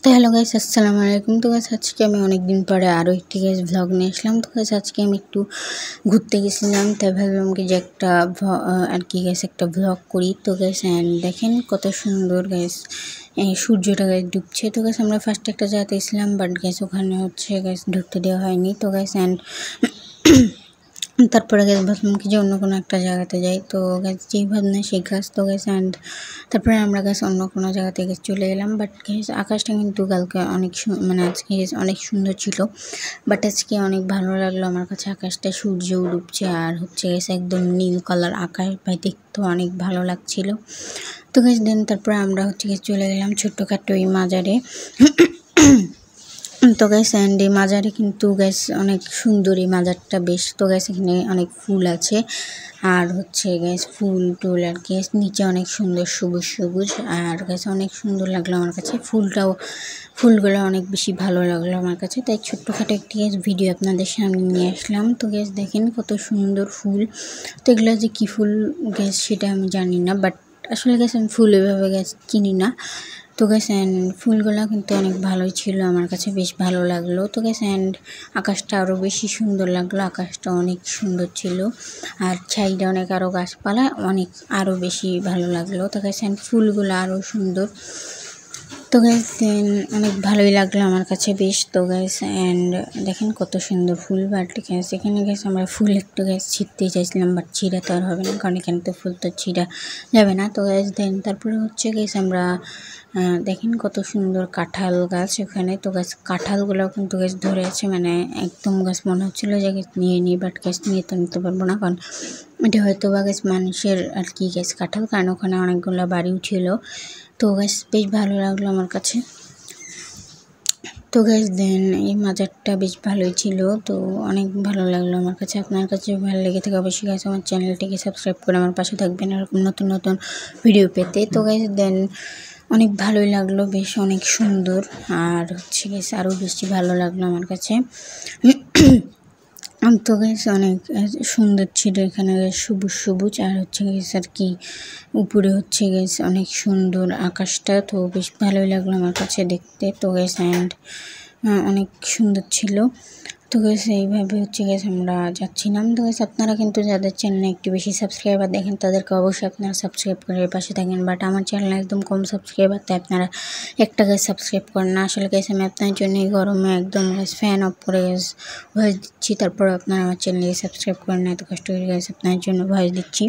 তো hello guys, আসসালামু আলাইকুম। তো গাইস আজকে আমি অনেক দিন পরে আরও একটি গাইস ভ্লগ নিয়ে আসলাম। তো গাইস আজকে আমি একটু ঘুরতে গেছিলাম, তাই ভাবলাম কি যে একটা আর কি গাইস একটা ভ্লগ করি। তো গাইস দেখেন কত সুন্দর গাইস সূর্যটা গাইস ডুবছে। তো গাইস আমরা ফার্স্টে একটা জায়গাতে গেছিলাম, বাট গাইস ওখানে হচ্ছে গাইস ঢুকতে দেওয়া হয়নি। তো গাইস তারপরে গাইস ভাবলাম কি যে অন্য কোনো একটা জায়গাতে যাই। তো গাইস যেই ভাবনা সেই কাজ। তো গাইস তারপরে আমরা গাইস অন্য কোনো জায়গাতে গাইস চলে গেলাম। বাট গাইস আকাশটা কিন্তু কালকে অনেক মানে আজকে গাইস অনেক সুন্দর ছিল। বাট আজকে অনেক ভালো লাগলো আমার কাছে, আকাশটা সূর্যও ডুবছে আর হচ্ছে গাইস একদম নীল কালার আকাশ, ভাই দেখতে অনেক ভালো লাগছিল। তো গাইস তারপরে আমরা হচ্ছে গাইস চলে গেলাম ছোট্টখাটো এই মাজারে। তো গাইস এই মাজারে কিন্তু গাইস অনেক সুন্দর, এই মাজারটা বেশ। তো গাইস এখানে অনেক ফুল আছে আর হচ্ছে গাইস ফুল টুল আর কি নিচে অনেক সুন্দর সবুজ সবুজ, আর গাইস অনেক সুন্দর লাগলো আমার কাছে। ফুলগুলো অনেক বেশি ভালো লাগলো আমার কাছে, তাই ছোট্টখাটো একটি গাইস ভিডিও আপনাদের সামনে নিয়ে আসলাম। তো গাইস দেখেন কত সুন্দর ফুল। তো এগুলো যে কী ফুল গাইস সেটা আমি জানি না, বাট আসলে গাইস আমি ফুল এভাবে গাইস চিনি না। তো গাইস ফুলগুলো কিন্তু অনেক ভালোই ছিল, আমার কাছে বেশ ভালো লাগলো। তো গাইস আকাশটা আরও বেশি সুন্দর লাগলো, আকাশটা অনেক সুন্দর ছিল আর সাইডে অনেক আরও গাছপালা অনেক আরও বেশি ভালো লাগলো। তো গাইস ফুলগুলো আরও সুন্দর। তো গাইস অনেক ভালোই লাগলো আমার কাছে বেশ। তো গাইস দেখেন কত সুন্দর ফুল। বাট গাইস এখানে গাইস আমরা ফুল একটু গাইস ছিঁড়তে চাইছিলাম, বাট ছিঁড়া তো আর হবে না, কারণ এখানে তো ফুল তো ছিঁড়া যাবে না। তো গাইস তারপরে হচ্ছে গাইস আমরা দেখেন কত সুন্দর কাঁঠাল গাছ ওখানে। তো গাছ কাঁঠালগুলোও কিন্তু গাছ ধরে আছে, মানে একদম গাছ মনে হচ্ছিল যে গাছ নিয়ে নিই, বাট গাছ নিয়ে তো নিতে পারবো না, কারণ এটা হয়তো বা গাছ মানুষের আর কি গাছ কাঁঠাল, কারণ ওখানে অনেকগুলো বাড়িও ছিল। তো গাছ বেশ ভালো লাগলো আমার কাছে। তো গাইস এই মাজারটা বেশ ভালোই ছিল, তো অনেক ভালো লাগলো আমার কাছে। আপনার কাছে ভালো লেগে থাকে অবশ্যই গাইস আমার চ্যানেলটিকে সাবস্ক্রাইব করে আমার পাশে থাকবেন এরকম নতুন নতুন ভিডিও পেতে। তো গাইস অনেক ভালোই লাগলো বেশ, অনেক সুন্দর। আর হচ্ছে গাইস আরও বেশি ভালো লাগলো আমার কাছে। তো গাইস অনেক সুন্দর ছিল এখানে সবুজ সবুজ, আর হচ্ছে গাইস আর কি উপরে হচ্ছে গাইস অনেক সুন্দর আকাশটা, তো বেশ ভালোই লাগলো আমার কাছে দেখতে। তো গাইস অনেক সুন্দর ছিল। তো গাইস এইভাবে হচ্ছে গাইস আমরা যাচ্ছিলাম। তো গাইস আপনারা কিন্তু যাদের চ্যানেলে একটু বেশি সাবস্ক্রাইবার দেখেন তাদেরকে অবশ্যই আপনারা সাবস্ক্রাইব করে পাশে থাকেন, বাট আমার চ্যানেলে একদম কম সাবস্ক্রাইবার, তাই আপনারা একটা গাইস সাবস্ক্রাইব করেন না। আসলে গাইস আমি আপনার জন্য এই গরমে একদম গাইস ফ্যান অফ করে গাইস ভয়েস দিচ্ছি, তারপর আপনারা আমার চ্যানেলকে সাবস্ক্রাইব করেন না, এত কষ্ট করে গাইস আপনার জন্য ভয়েস দিচ্ছি।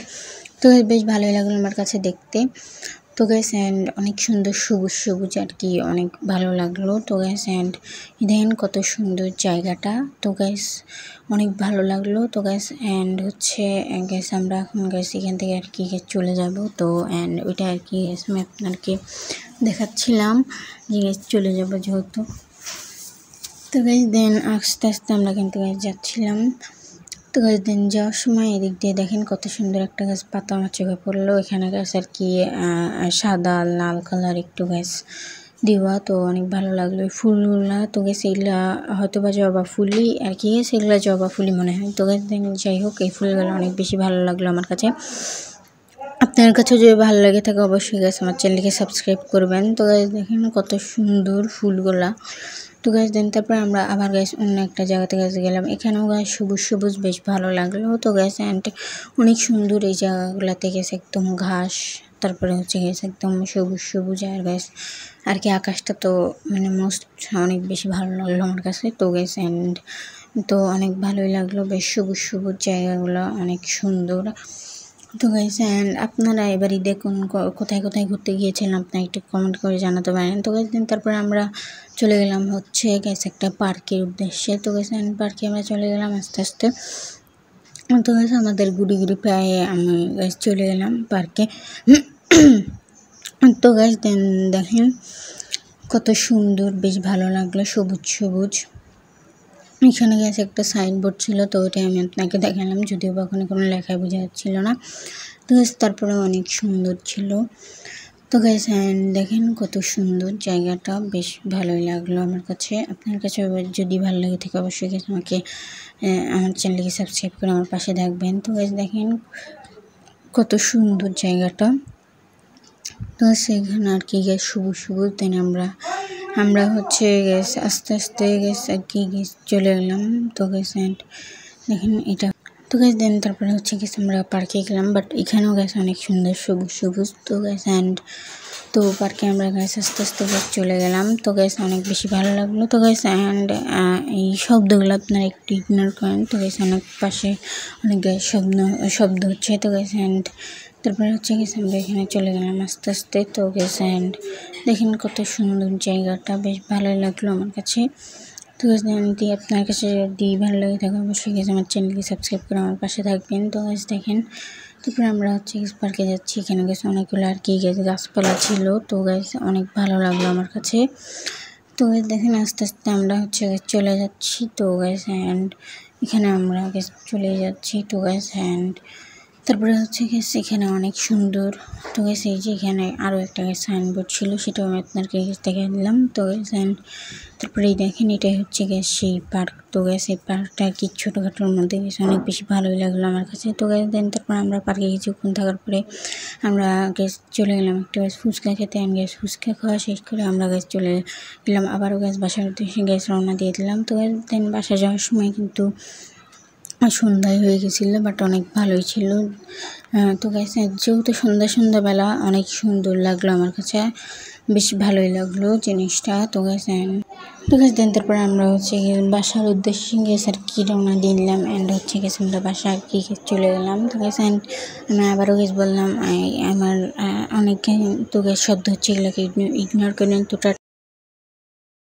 তো গাইস বেশ ভালোই লাগলো আমার কাছে দেখতে। তো গাইস অনেক সুন্দর সবুজ সবুজ আর কি, অনেক ভালো লাগলো। তো গাইস দেখেন কত সুন্দর জায়গাটা। তো গাইস অনেক ভালো লাগলো। তো গাইস হচ্ছে গাইস আমরা এখন গাইস এখান থেকে আর কি চলে যাব। তো ওইটা আর কি আমি আপনাকে দেখাচ্ছিলাম যে গাইস চলে যাব যেহেতু। তো গাইস আস্তে আস্তে আমরা কিন্তু গাইস যাচ্ছিলাম। তো গাছ যাওয়ার সময় এদিক দিয়ে দেখেন কত সুন্দর একটা গাছ পাতা আমার চোখে পড়লো। এখানে গাছ আর কি সাদা লাল কালার একটু গাছ দেওয়া, তো অনেক ভালো লাগলো এই ফুলগুলা। তো গাছ এগুলা হয়তো বা জবা ফুলই আর কি, গাছ এগুলা জবা ফুলই মনে হয়। তো গাছ যাই হোক এই ফুলগুলো অনেক বেশি ভালো লাগলো আমার কাছে। আপনার কাছে যদি ভালো লাগে থাকে অবশ্যই গাছ আমার চ্যানেলকে সাবস্ক্রাইব করবেন। তো গাছ দেখেন কত সুন্দর ফুলগুলা। তো গাছ তারপরে আমরা আবার গাছ অন্য একটা জায়গাতে গাছ গেলাম, এখানেও গাছ সবুজ সবুজ বেশ ভালো লাগলো। তো গাছ অনেক সুন্দর এই জায়গাগুলোতে গেছে একদম ঘাস, তারপরে হচ্ছে গেছে একদম সবুজ সবুজ আর গাছ আর কি আকাশটা তো মানে মোস্ট অনেক বেশি ভালো লাগলো আমার কাছে। তো গাছ তো অনেক ভালোই লাগলো, বেশ সবুজ সবুজ জায়গাগুলো অনেক সুন্দর। তো গাইস আপনারা এবারই দেখুন কোথায় কোথায় ঘুরতে গিয়েছিলেন, আপনারা একটু কমেন্ট করে জানাতে পারেন। তো গাইস তারপরে আমরা চলে গেলাম হচ্ছে গাইস একটা পার্কের উদ্দেশ্যে। তো গাইস পার্কে আমরা চলে গেলাম আস্তে আস্তে। তো গাইস আমাদের ঘুরে ঘুরে প্রায় আমি গাইস চলে গেলাম পার্কে। তো গাইস দেখেন কত সুন্দর, বেশ ভালো লাগলো সবুজ সবুজ। এখানে গেছে একটা সাইনবোর্ড ছিল, তো ওটাই আমি আপনাকে দেখালাম, যদিও বা ওখানে কোনো লেখায় বোঝা যাচ্ছিল না। তো তারপরে অনেক সুন্দর ছিল। তো গাইস দেখেন কত সুন্দর জায়গাটা, বেশ ভালোই লাগলো আমার কাছে। আপনার কাছে যদি ভালো লাগে থাকে অবশ্যই গাইস আমাকে আমার চ্যানেলকে সাবস্ক্রাইব করে আমার পাশে থাকবেন। তো গাইস দেখেন কত সুন্দর জায়গাটা। তো সেখানে আর কি গাইস সবুজ সবুজ। দেন আমরা আমরা হচ্ছে গ্যাস আস্তে আস্তে গ্যাস আর কি গ্যাস চলে গেলাম। তো গ্যাস অ্যান্ড দেখেন এটা তো গ্যাস দেন তারপরে হচ্ছে গ্যাস আমরা পার্কে গেলাম, বাট এখানেও গ্যাস অনেক সুন্দর সবুজ সবুজ। তো গ্যাস অ্যান্ড তো পার্কে আমরা গ্যাস আস্তে আস্তে গ্যাস চলে গেলাম। তো গ্যাস অনেক বেশি ভালো লাগলো। তো গ্যাস অ্যান্ড এই শব্দগুলো আপনারা একটু ইগনোর করেন। তো গ্যাস অনেক পাশে অনেক গ্যাস শব্দ হচ্ছে। তো গ্যাস অ্যান্ড তারপরে হচ্ছে গেছে আমরা এখানে চলে গেলাম আস্তে আস্তে। তো গ্যাস অ্যান্ড দেখেন কত সুন্দর জায়গাটা, বেশ ভালোই লাগলো আমার কাছে। তো গ্যাস যদি আপনার কাছে যদি ভালো লাগে থাকে অবশ্যই গেছে আমার চ্যানেলকে সাবস্ক্রাইব করে আমার পাশে থাকবেন। তো গ্যাস দেখেন তারপরে আমরা হচ্ছে পার্কে যাচ্ছি। এখানে গেছে অনেকগুলো আর কি গেছে গাছপালা ছিল। তো গ্যাস অনেক ভালো লাগলো আমার কাছে। তো গ্যাস দেখেন আস্তে আস্তে আমরা হচ্ছে চলে যাচ্ছি। তো গ্যাস অ্যান্ড এখানে আমরা গ্যাস চলে যাচ্ছি। তো গ্যাস অ্যান্ড তারপরে হচ্ছে গ্যাস এখানে অনেক সুন্দর। তো গ্যাস এই যে এখানে আরও একটা গ্যাস সাইনবোর্ড ছিল, সেটাও আমি আপনাকে গ্যাস দেখে দিলাম। তো গ্যাস অ্যান্ড তারপরে এই দেখেন এটাই হচ্ছে গ্যাস সেই পার্ক। তো গ্যাস এই পার্কটা কি ছোটোখাটোর মধ্যে গেছে অনেক বেশি ভালোই লাগলো আমার কাছে। তো গ্যাস দেন তারপর আমরা পার্কে কিছুক্ষণ থাকার পরে আমরা গ্যাস চলে গেলাম একটা গ্যাস ফুচকা খেতে। আমি গ্যাস ফুচকা খাওয়া শেষ করে আমরা গ্যাস চলে গেলাম আবারও গ্যাস বাসার উদ্দেশ্যে গ্যাস রওনা দিয়ে দিলাম। তো গ্যাস দেন বাসা যাওয়ার সময় কিন্তু সন্ধ্যায় হয়ে গেছিলো, বাট অনেক ভালোই ছিল। তো গ্যাস যেহেতু সন্ধ্যাবেলা অনেক সুন্দর লাগলো আমার কাছে, বেশ ভালোই লাগলো জিনিসটা। তো গ্যাস দেন তারপর আমরা হচ্ছে বাসার উদ্দেশ্যে গ্যাস আর কি রওনা দিলাম। অ্যান্ড হচ্ছে গেছে আমরা বাসা আর কি চলে গেলাম। তো গ্যাস আমি আবারও গ্যাস বললাম আমার অনেক তো গ্যাস শব্দ হচ্ছে এগুলোকে ইগনোর করেন। তো